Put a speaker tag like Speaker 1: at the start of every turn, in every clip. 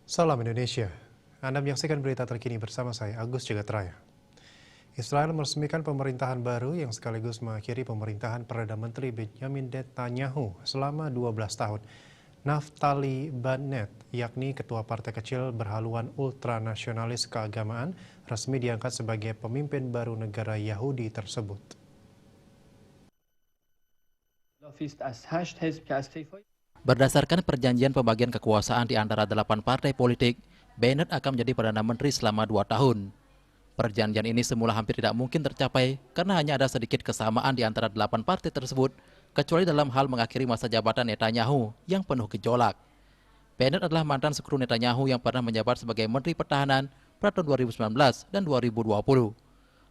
Speaker 1: Salam Indonesia. Anda menyaksikan berita terkini bersama saya, Agus Jagatraya. Israel meresmikan pemerintahan baru yang sekaligus mengakhiri pemerintahan Perdana Menteri Benjamin Netanyahu selama 12 tahun. Naftali Bennett, yakni ketua partai kecil berhaluan ultranasionalis keagamaan, resmi diangkat sebagai pemimpin baru negara Yahudi tersebut.
Speaker 2: Berdasarkan perjanjian pembagian kekuasaan di antara 8 partai politik, Bennett akan menjadi Perdana Menteri selama 2 tahun. Perjanjian ini semula hampir tidak mungkin tercapai karena hanya ada sedikit kesamaan di antara 8 partai tersebut, kecuali dalam hal mengakhiri masa jabatan Netanyahu yang penuh gejolak. Bennett adalah mantan sekru Netanyahu yang pernah menjabat sebagai Menteri Pertahanan pada tahun 2019 dan 2020.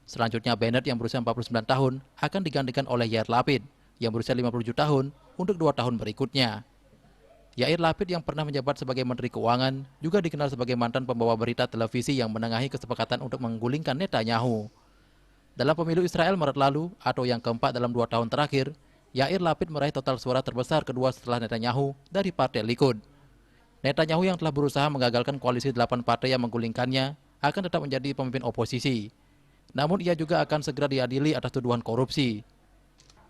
Speaker 2: Selanjutnya Bennett yang berusia 49 tahun akan digantikan oleh Yair Lapid yang berusia 57 tahun untuk 2 tahun berikutnya. Yair Lapid yang pernah menjabat sebagai Menteri Keuangan juga dikenal sebagai mantan pembawa berita televisi yang menengahi kesepakatan untuk menggulingkan Netanyahu. Dalam pemilu Israel Maret lalu atau yang keempat dalam 2 tahun terakhir, Yair Lapid meraih total suara terbesar kedua setelah Netanyahu dari Partai Likud. Netanyahu yang telah berusaha menggagalkan koalisi 8 partai yang menggulingkannya akan tetap menjadi pemimpin oposisi. Namun ia juga akan segera diadili atas tuduhan korupsi.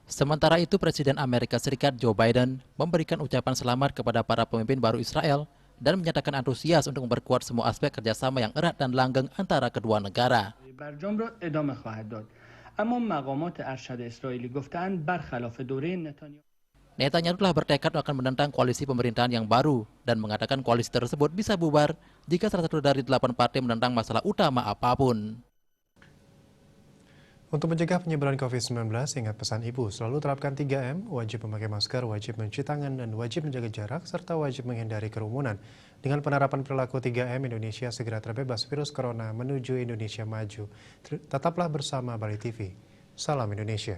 Speaker 2: Sementara itu, Presiden Amerika Serikat Joe Biden memberikan ucapan selamat kepada para pemimpin baru Israel dan menyatakan antusias untuk memperkuat semua aspek kerjasama yang erat dan langgeng antara kedua negara. Netanyahu telah bertekad akan menentang koalisi pemerintahan yang baru dan mengatakan koalisi tersebut bisa bubar jika salah satu dari 8 partai menentang masalah utama apapun.
Speaker 1: Untuk mencegah penyebaran COVID-19, ingat pesan Ibu, selalu terapkan 3M, wajib memakai masker, wajib mencuci tangan, dan wajib menjaga jarak, serta wajib menghindari kerumunan. Dengan penerapan perilaku 3M, Indonesia segera terbebas virus corona menuju Indonesia maju. Tetaplah bersama Bali TV. Salam Indonesia.